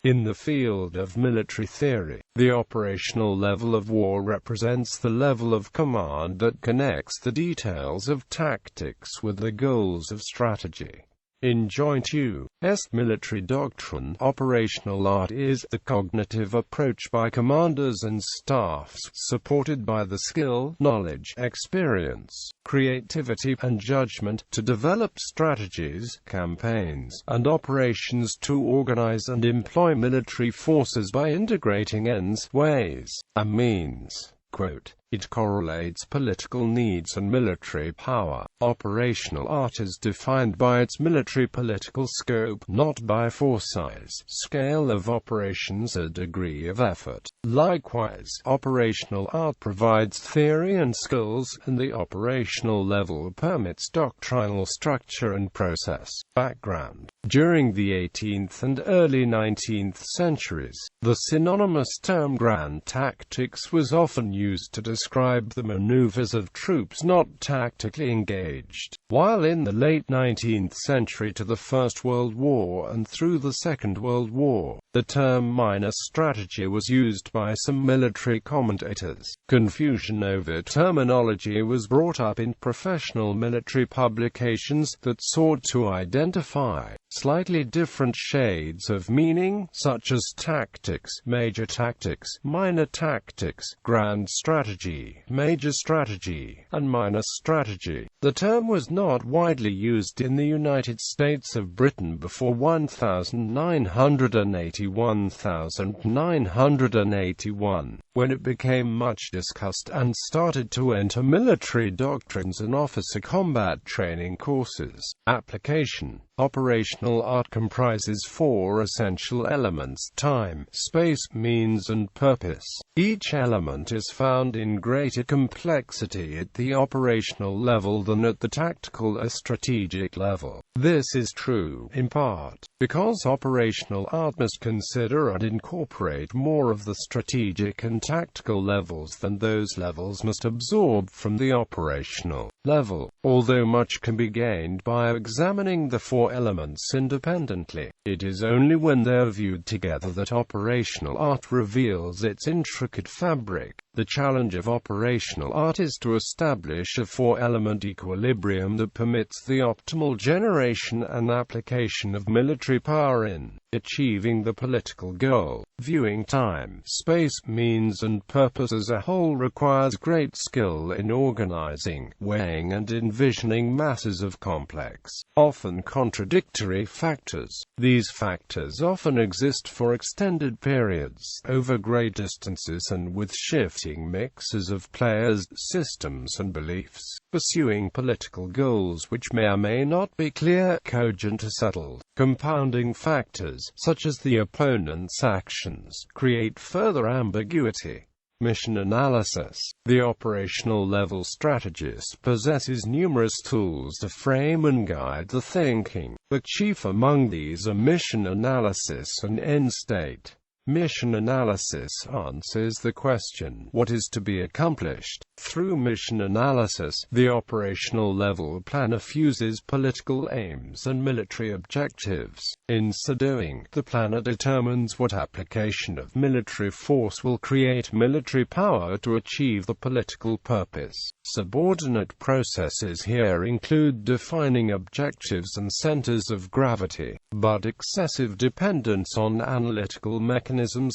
In the field of military theory, the operational level of war represents the level of command that connects the details of tactics with the goals of strategy. In Joint U.S.military doctrine, operational art is the cognitive approach by commanders and staffs, supported by the skill, knowledge, experience, creativity, and judgment, to develop strategies, campaigns, and operations to organize and employ military forces by integrating ends, ways, and means. Quote, "It correlates political needs and military power. Operational art is defined by its military-political scope, not by foresize, scale of operations or degree of effort. Likewise, operational art provides theory and skills, and the operational level permits doctrinal structure and process." Background. During the 18th and early 19th centuries, the synonymous term grand tactics was often used to describe the maneuvers of troops not tactically engaged, while in the late 19th century to the First World War and through the Second World War, the term minor strategy was used by some military commentators. Confusion over terminology was brought up in professional military publications that sought to identify slightly different shades of meaning, such as tactics, major tactics, minor tactics, grand strategy, major strategy, and minor strategy. The term was not widely used in the United States of Britain before 1981, when it became much discussed and started to enter military doctrines and officer combat training courses. Application. Operational art comprises four essential elements: time, space, means, and purpose. Each element is found in greater complexity at the operational level than at the tactical or strategic level. This is true, in part, because operational art must consider and incorporate more of the strategic and tactical levels than those levels must absorb from the operational level. Although much can be gained by examining the four elements independently, it is only when they are viewed together that operational art reveals its intricate fabric. The challenge of operational art is to establish a four-element equilibrium that permits the optimal generation and application of military power in achieving the political goal. Viewing time, space, means, and purpose as a whole requires great skill in organizing, weighing, and envisioning masses of complex, often contradictory factors. These factors often exist for extended periods, over great distances, and with shifting mixes of players, systems, and beliefs, pursuing political goals which may or may not be clear, cogent, or settled. Compounding factors, such as the opponent's actions, create further ambiguity. Mission analysis. The operational level strategist possesses numerous tools to frame and guide the thinking. The chief among these are mission analysis and end state. Mission analysis answers the question, what is to be accomplished? Through mission analysis, the operational level planner fuses political aims and military objectives. In so doing, the planner determines what application of military force will create military power to achieve the political purpose. Subordinate processes here include defining objectives and centers of gravity, but excessive dependence on analytical mechanisms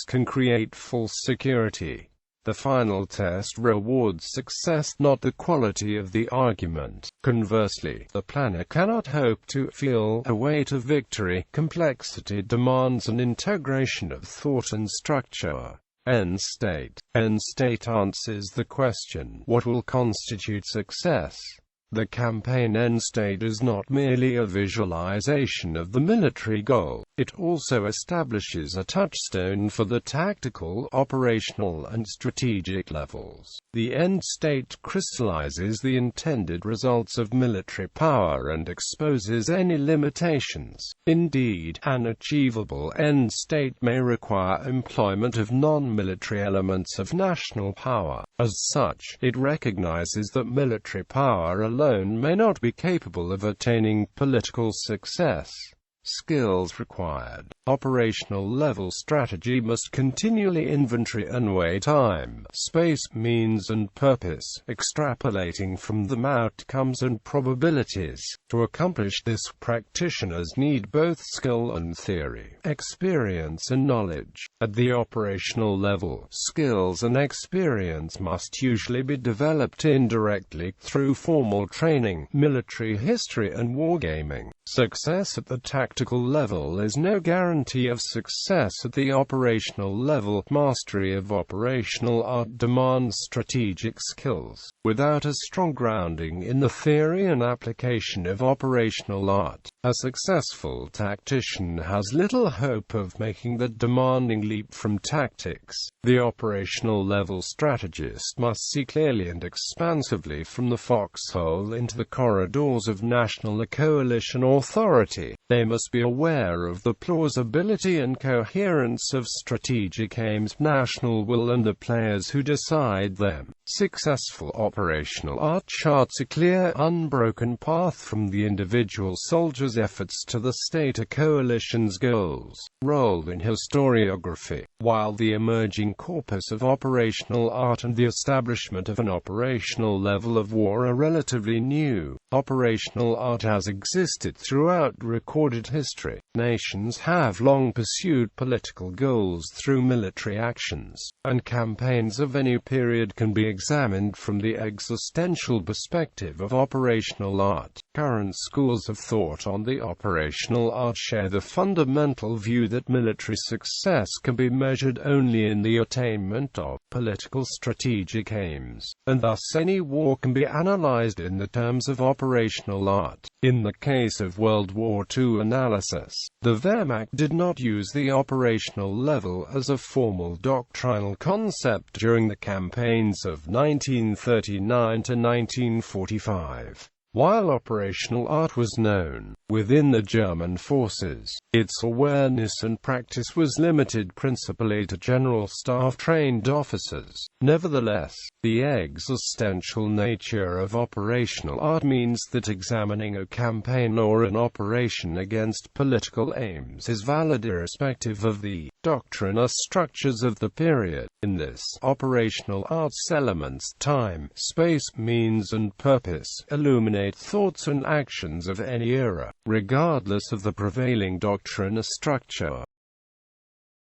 can create false security. The final test rewards success, not the quality of the argument. Conversely, the planner cannot hope to feel a way to victory. Complexity demands an integration of thought and structure. End state. End state answers the question, what will constitute success? The campaign end state is not merely a visualization of the military goal, it also establishes a touchstone for the tactical, operational, and strategic levels. The end state crystallizes the intended results of military power and exposes any limitations. Indeed, an achievable end state may require employment of non-military elements of national power. As such, it recognizes that military power alone may not be capable of attaining political success. Skills required. Operational level strategy must continually inventory and weigh time, space, means and purpose, extrapolating from them outcomes and probabilities. To accomplish this, practitioners need both skill and theory, experience and knowledge. At the operational level, skills and experience must usually be developed indirectly through formal training, military history and wargaming. Success at the tactical level is no guarantee of success at the operational level. Mastery of operational art demands strategic skills. Without a strong grounding in the theory and application of operational art, a successful tactician has little hope of making the demanding leap from tactics. The operational level strategist must see clearly and expansively from the foxhole into the corridors of national coalition authority. They must be aware of the plausibility and coherence of strategic aims, national will and the players who decide them. Successful operational art charts a clear, unbroken path from the individual soldier's efforts to the state or coalition's goals. Role in historiography. While the emerging corpus of operational art and the establishment of an operational level of war are relatively new, operational art has existed throughout recorded history. Nations have long pursued political goals through military actions, and campaigns of any period can be examined from the existential perspective of operational art. Current schools of thought on the operational art share the fundamental view that military success can be measured only in the attainment of political strategic aims, and thus any war can be analyzed in the terms of operational art. In the case of World War II analysis, the Wehrmacht did not use the operational level as a formal doctrinal concept during the campaigns of 1939 to 1945. While operational art was known within the German forces, its awareness and practice was limited principally to general staff-trained officers. Nevertheless, the existential nature of operational art means that examining a campaign or an operation against political aims is valid irrespective of the doctrine or structures of the period. In this, operational art's elements, time, space, means and purpose, illuminate thoughts and actions of any era, regardless of the prevailing doctrine or structure.